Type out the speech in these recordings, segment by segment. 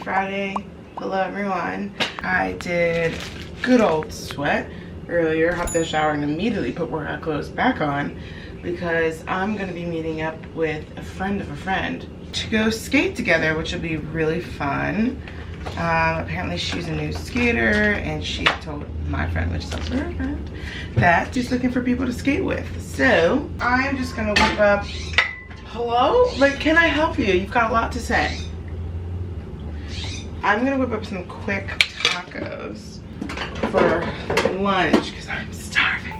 Friday. Hello everyone. I did good old sweat earlier, hopped in the shower and immediately put workout clothes back on because I'm gonna be meeting up with a friend of a friend to go skate together, which will be really fun. Apparently she's a new skater and she told my friend, which is also her friend, that she's looking for people to skate with. So I'm just gonna whip up. Hello? Like, can I help you? You've got a lot to say. I'm gonna whip up some quick tacos for lunch because I'm starving.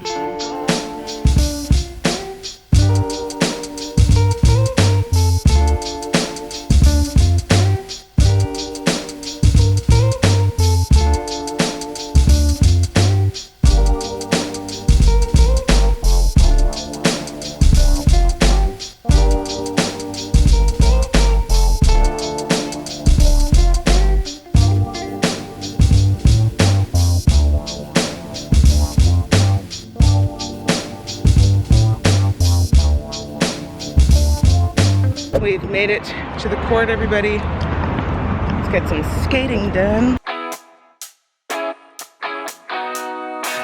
We've made it to the court, everybody. Let's get some skating done.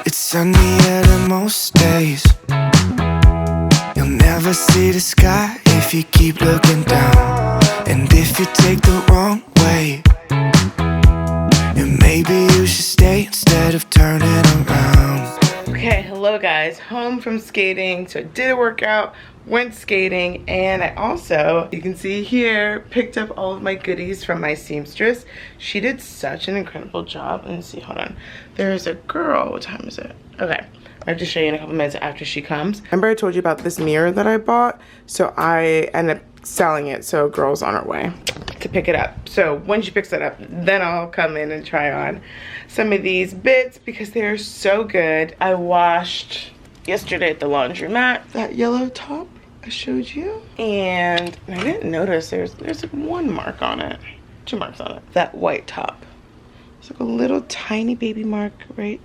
It's sunny at most days. You'll never see the sky if you keep looking down. And if you take the wrong way, then maybe you should stay instead of turning around. Okay, hello guys. Home from skating. So I did a workout, went skating, and I also, you can see here, picked up all of my goodies from my seamstress. She did such an incredible job. Let me see, hold on. There's a girl, what time is it? Okay, I have to show you in a couple minutes after she comes. Remember I told you about this mirror that I bought? So I ended up selling it, so a girl's on her way to pick it up. So when she picks it up, then I'll come in and try on some of these bits because they're so good. I washed yesterday at the laundromat that yellow top I showed you, and I didn't notice there's like one mark on it, 2 marks on it. That white top, it's like a little tiny baby mark right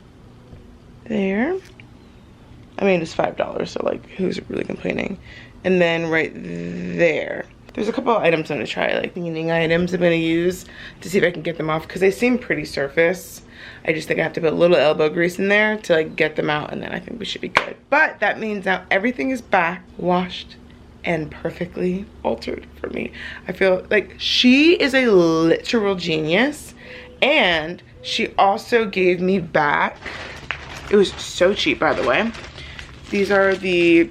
there. I mean, it's $5, so like who's really complaining? And then right there, there's a couple of items I'm gonna try, like cleaning items I'm gonna use to see if I can get them off because they seem pretty surface. I just think I have to put a little elbow grease in there to like get them out, and then I think we should be good. But that means now everything is back, washed, and perfectly altered for me. I feel like she is a literal genius, and she also gave me back, it was so cheap by the way, these are the,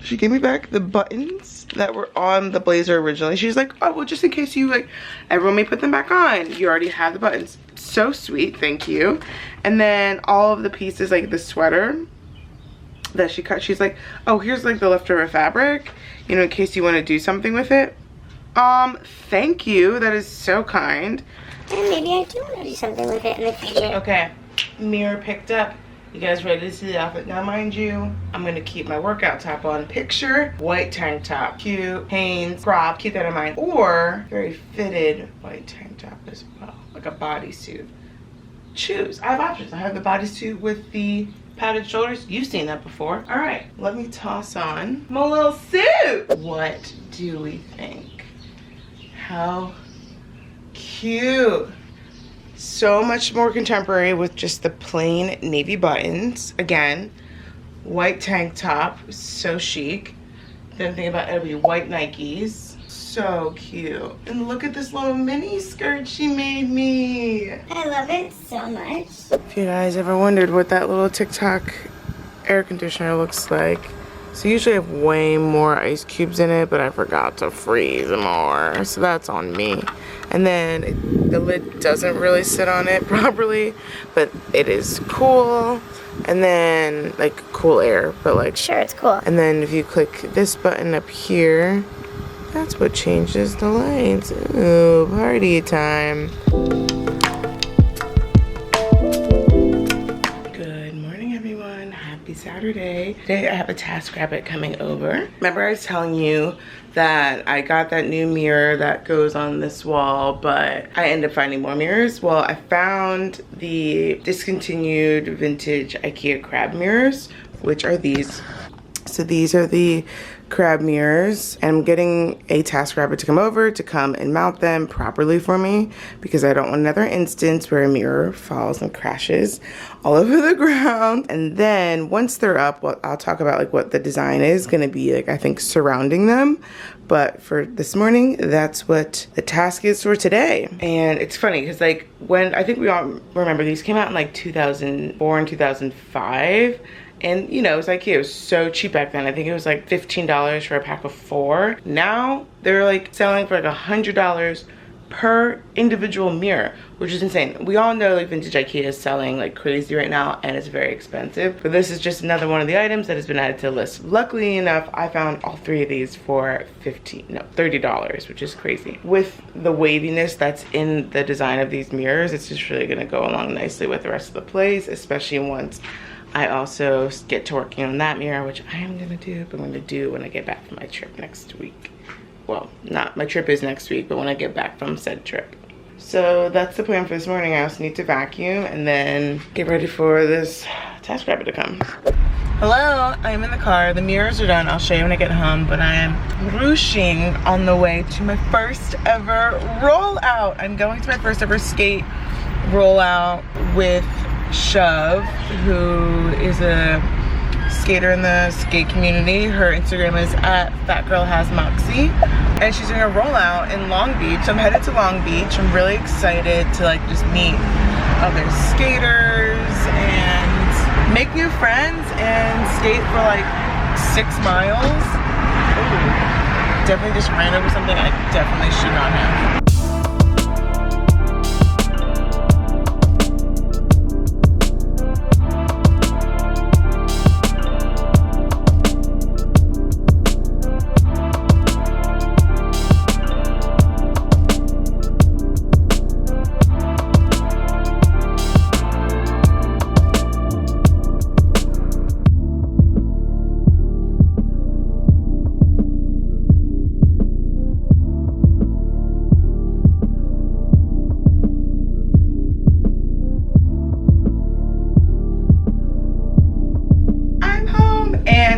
she gave me back the buttons that were on the blazer originally. She's like, oh, well, just in case you like, everyone may put them back on. You already have the buttons. So sweet, thank you. And then all of the pieces, like the sweater that she cut, she's like, oh, here's like the leftover fabric, you know, in case you want to do something with it. Thank you. That is so kind. And maybe I do want to do something with it in the future. Okay, mirror picked up. You guys ready to see the outfit? Now mind you, I'm gonna keep my workout top on. Picture white tank top, cute, Hanes, crop, keep that in mind. Or very fitted white tank top as well, like a bodysuit. Choose, I have options. I have the bodysuit with the padded shoulders. You've seen that before. All right, let me toss on my little suit. What do we think? How cute. So much more contemporary with just the plain navy buttons. Again, white tank top, so chic. Then think about it'll be white Nikes. So cute. And look at this little mini skirt she made me. I love it so much. If you guys ever wondered what that little TikTok air conditioner looks like, so usually I have way more ice cubes in it, but I forgot to freeze more, so that's on me. And then the lid doesn't really sit on it properly, but it is cool. And then like cool air, but like Sure, it's cool. and then if you click this button up here, that's what changes the lights. Ooh, party time. Good morning, everyone. Happy Saturday. Today I have a TaskRabbit coming over. Remember I was telling you that I got that new mirror that goes on this wall, but I ended up finding more mirrors. Well, I found the discontinued vintage IKEA crab mirrors, which are these. So these are the crab mirrors, and I'm getting a TaskRabbit to come and mount them properly for me because I don't want another instance where a mirror falls and crashes all over the ground. And then once they're up, well, I'll talk about like what the design is going to be like, I think, surrounding them. But for this morning, that's what the task is for today. And it's funny because like when, I think we all remember these came out in like 2004 and 2005. And you know, it was like, it was so cheap back then. I think it was like $15 for a pack of 4. Now they're like selling for like $100 per individual mirror, which is insane. We all know like vintage IKEA is selling like crazy right now and it's very expensive. But this is just another one of the items that has been added to the list. Luckily enough, I found all 3 of these for $30, which is crazy. With the waviness that's in the design of these mirrors, it's just really gonna go along nicely with the rest of the place, especially once I also get to working on that mirror, which I am gonna do, but I'm gonna do when I get back from my trip next week. Well, not my trip is next week, but when I get back from said trip. So that's the plan for this morning. I also need to vacuum and then get ready for this TaskRabbit to come. Hello, I'm in the car. The mirrors are done. I'll show you when I get home, but I am rushing on the way to my first ever rollout. I'm going to my first ever skate rollout with Shove, who is a skater in the skate community. Her Instagram is at fatgirlhasmoxie, and she's doing a rollout in Long Beach. I'm headed to Long Beach. I'm really excited to like just meet other skaters and make new friends and skate for like 6 miles. Ooh, definitely just ran over something I definitely should not have.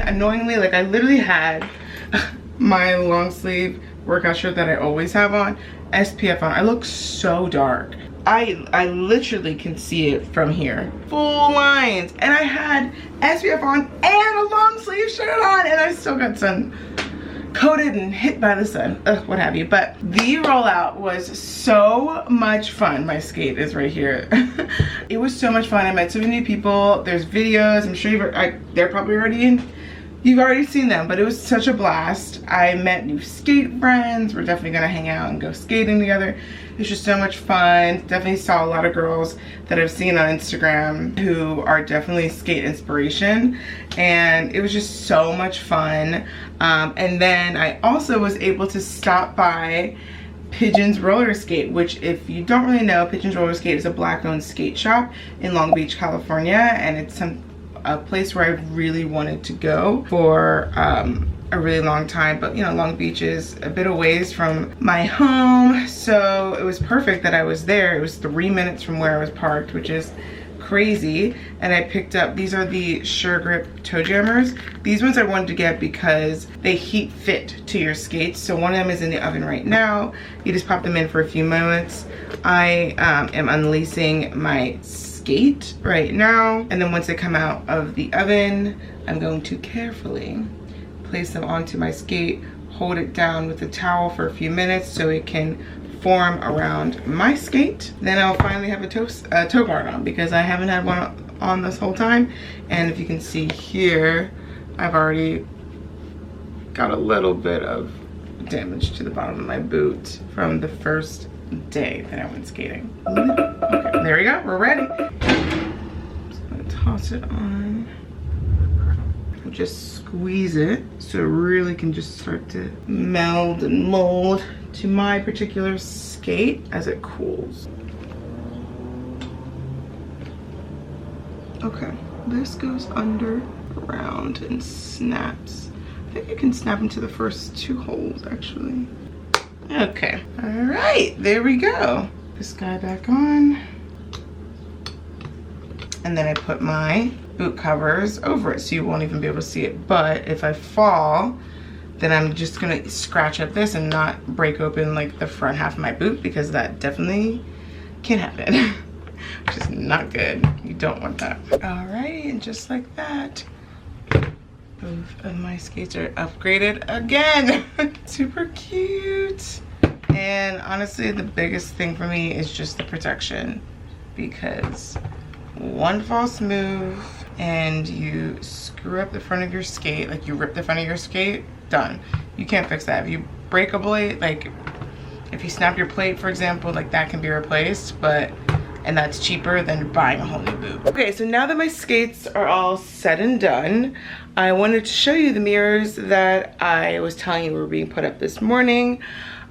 Annoyingly, like I literally had my long sleeve workout shirt that I always have on, SPF on. I look so dark. I literally can see it from here. Full lines. And I had SPF on and a long sleeve shirt on, and I still got sun coated and hit by the sun, what have you. But the rollout was so much fun. My skate is right here. It was so much fun. I met so many people. There's videos. I'm sure they're probably already in. You've already seen them, but it was such a blast. I met new skate friends. We're definitely gonna hang out and go skating together. It's just so much fun. Definitely saw a lot of girls that I've seen on Instagram who are definitely skate inspiration. And it was just so much fun. And then I also was able to stop by Pigeon's Roller Skate, which if you don't really know, Pigeon's Roller Skate is a Black-owned skate shop in Long Beach, California. And it's a place where I really wanted to go for a really long time, but you know, Long Beach is a bit of ways from my home, so it was perfect that I was there. It was 3 minutes from where I was parked, which is crazy. And I picked up, these are the Sure Grip toe jammers. These ones I wanted to get because they heat fit to your skates. So one of them is in the oven right now. You just pop them in for a few moments. I am unlacing my skate right now, and then once they come out of the oven, I'm going to carefully place them onto my skate, hold it down with a towel for a few minutes so it can form around my skate. Then I'll finally have a toe guard on, because I haven't had one on this whole time. And if you can see here, I've already got a little bit of damage to the bottom of my boot from the first day that I went skating. Okay, there we go, we're ready. Just gonna toss it on. Just squeeze it so it really can just start to meld and mold to my particular skate as it cools. Okay, this goes under, around, and snaps. I think you can snap into the first 2 holes actually. Okay, all right, there we go. This guy back on. And then I put my boot covers over it so you won't even be able to see it. But if I fall, then I'm just gonna scratch up this and not break open like the front half of my boot, because that definitely can happen. Which is not good. You don't want that. All right, and just like that, both of my skates are upgraded again. Super cute. And honestly, the biggest thing for me is just the protection, because one false move and you screw up the front of your skate, like you rip the front of your skate, done. You can't fix that. If you break a blade, like if you snap your plate, for example, like that can be replaced, and that's cheaper than buying a whole new boot. Okay, so now that my skates are all said and done, I wanted to show you the mirrors that I was telling you were being put up this morning.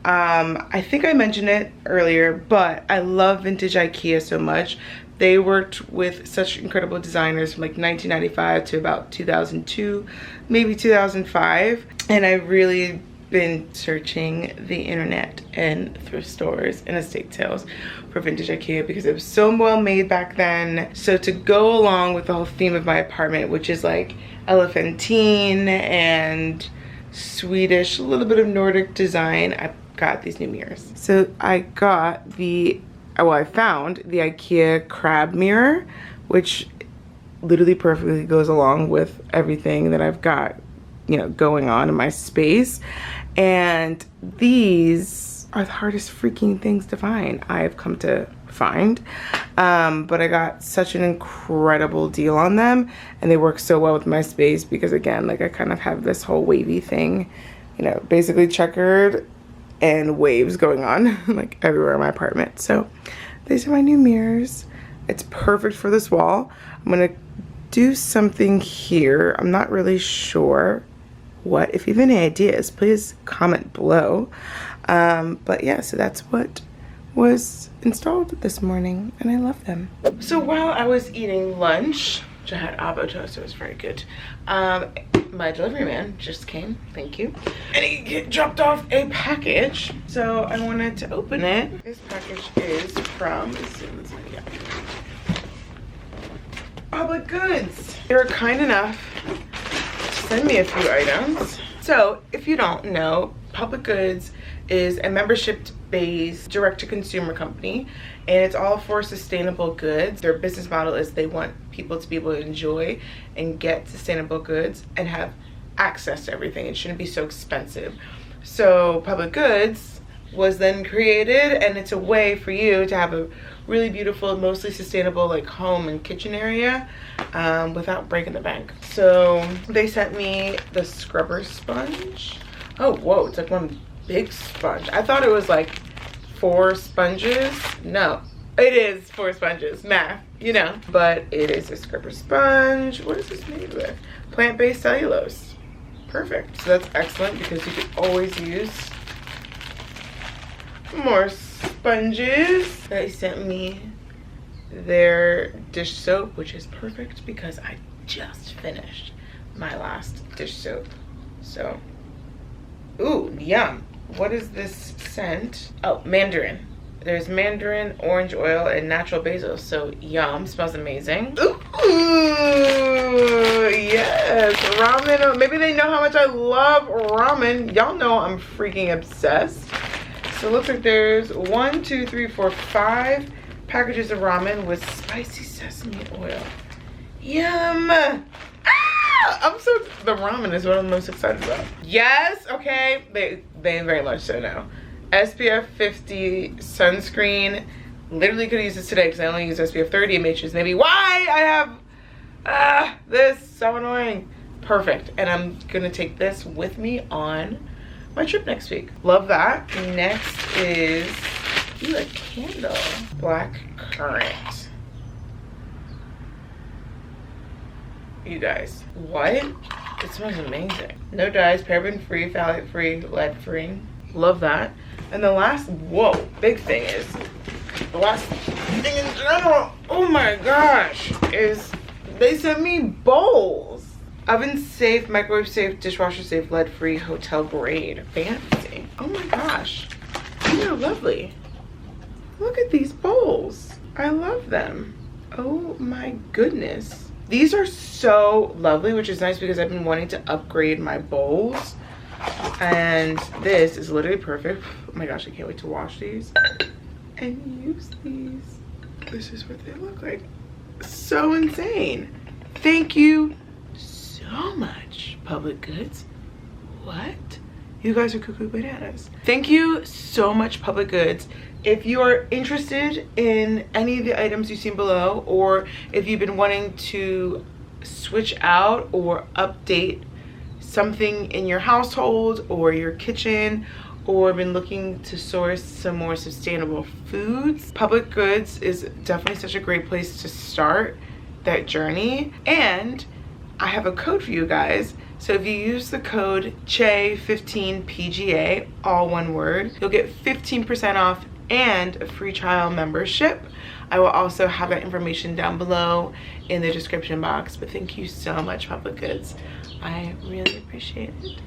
I think I mentioned it earlier, but I love vintage IKEA so much. They worked with such incredible designers from like 1995 to about 2002, maybe 2005. And I've really been searching the internet and thrift stores and estate sales for vintage IKEA because it was so well made back then. So to go along with the whole theme of my apartment, which is like elephantine and Swedish, a little bit of Nordic design, I got these new mirrors. So I got I found the IKEA crab mirror, which literally perfectly goes along with everything that I've got, you know, going on in my space. And these are the hardest freaking things to find, I've come to find. But I got such an incredible deal on them, and they work so well with my space because, again, like I kind of have this whole wavy thing, you know, basically checkered and waves going on like everywhere in my apartment. So these are my new mirrors. It's perfect for this wall. I'm gonna do something here. I'm not really sure what. If you have any ideas, please comment below. But yeah, so that's what was installed this morning, and I love them. So while I was eating lunch, which I had avo toast, it was very good, my delivery man just came, thank you, and he dropped off a package. So I wanted to open it. This package is from, Public Goods. They were kind enough to send me a few items. So if you don't know, Public Goods is a membership-based direct-to-consumer company, and it's all for sustainable goods. Their business model is they want people to be able to enjoy and get sustainable goods and have access to everything. It shouldn't be so expensive. So Public Goods was then created, and it's a way for you to have a really beautiful, mostly sustainable like home and kitchen area without breaking the bank. So they sent me the scrubber sponge. Oh, whoa, it's like one big sponge. I thought it was like 4 sponges. No, it is 4 sponges, math, you know. But it is a scrubber sponge. What is this made with? Plant-based cellulose. Perfect. So that's excellent because you can always use more sponges. They sent me their dish soap, which is perfect because I just finished my last dish soap. So, ooh, yum. What is this scent? Oh, mandarin. There's mandarin, orange oil, and natural basil. So yum, smells amazing. Ooh, yes, ramen. Maybe they know how much I love ramen. Y'all know I'm freaking obsessed. So it looks like there's 1, 2, 3, 4, 5 packages of ramen with spicy sesame oil. Yum. The ramen is what I'm most excited about. Yes, okay, they very much so know. SPF 50 sunscreen. Literally could use this today because I only use SPF 30 and which is maybe why I have this, so annoying. Perfect, and I'm gonna take this with me on my trip next week. Love that. Next is, ooh, a candle. Black currant. You guys, what? It smells amazing. No dyes, paraben free, phthalate free, lead free. Love that. And the last, whoa, big thing is, the last thing in general, oh my gosh, is they sent me bowls. Oven safe, microwave safe, dishwasher safe, lead free, hotel grade. Fancy. Oh my gosh, they're lovely. Look at these bowls. I love them. Oh my goodness. These are so lovely, which is nice because I've been wanting to upgrade my bowls. And this is literally perfect. Oh my gosh, I can't wait to wash these and use these. This is what they look like. So insane. Thank you so much, Public Goods. What? You guys are cuckoo bananas. Thank you so much, Public Goods. If you are interested in any of the items you've seen below, or if you've been wanting to switch out or update something in your household or your kitchen, or been looking to source some more sustainable foods, Public Goods is definitely such a great place to start that journey. And I have a code for you guys. So if you use the code CHE15PGA, all one word, you'll get 15% off and a free trial membership. I will also have that information down below in the description box. But thank you so much, Public Goods. I really appreciate it.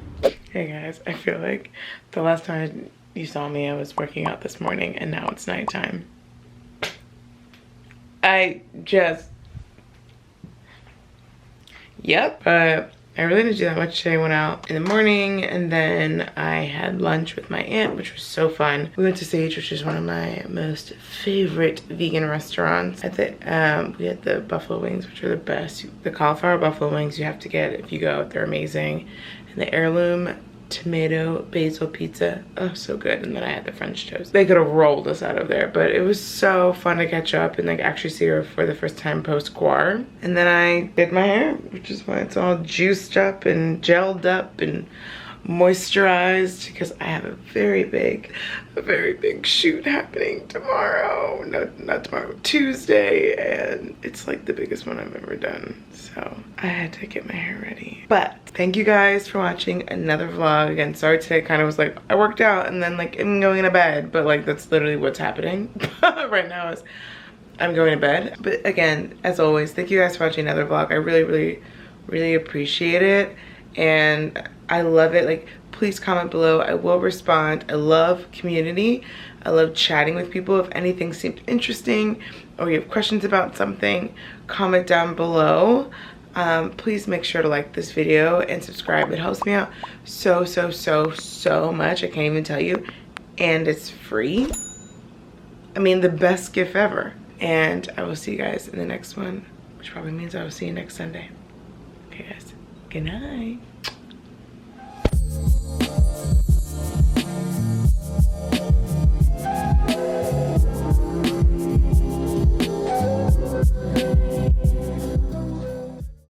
Hey guys, I feel like the last time you saw me, I was working out this morning, and now it's nighttime. Yep, but I really didn't do that much today. I went out in the morning, and then I had lunch with my aunt, which was so fun. We went to Sage, which is one of my most favorite vegan restaurants. At the we had the buffalo wings, which are the best. The cauliflower buffalo wings you have to get if you go. They're amazing. And the heirloom tomato basil pizza, oh so good. And then I had the French toast. They could have rolled us out of there, but it was so fun to catch up and like actually see her for the first time post quar. And then I did my hair, which is why it's all juiced up and gelled up and moisturized, because I have a very big shoot happening tomorrow. Not tomorrow, Tuesday, and it's like the biggest one I've ever done. So I had to get my hair ready. But thank you guys for watching another vlog. Again, sorry today kind of was like, I worked out and then like I'm going to bed, but like that's literally what's happening right now is I'm going to bed. But again, as always, thank you guys for watching another vlog. I really appreciate it. And I love it. Like, please comment below. I will respond. I love community. I love chatting with people. If anything seemed interesting or you have questions about something, comment down below. Please make sure to like this video and subscribe. It helps me out so much. I can't even tell you. And it's free. I mean, the best gift ever. And I will see you guys in the next one, which probably means I will see you next Sunday. Okay, guys. Good night.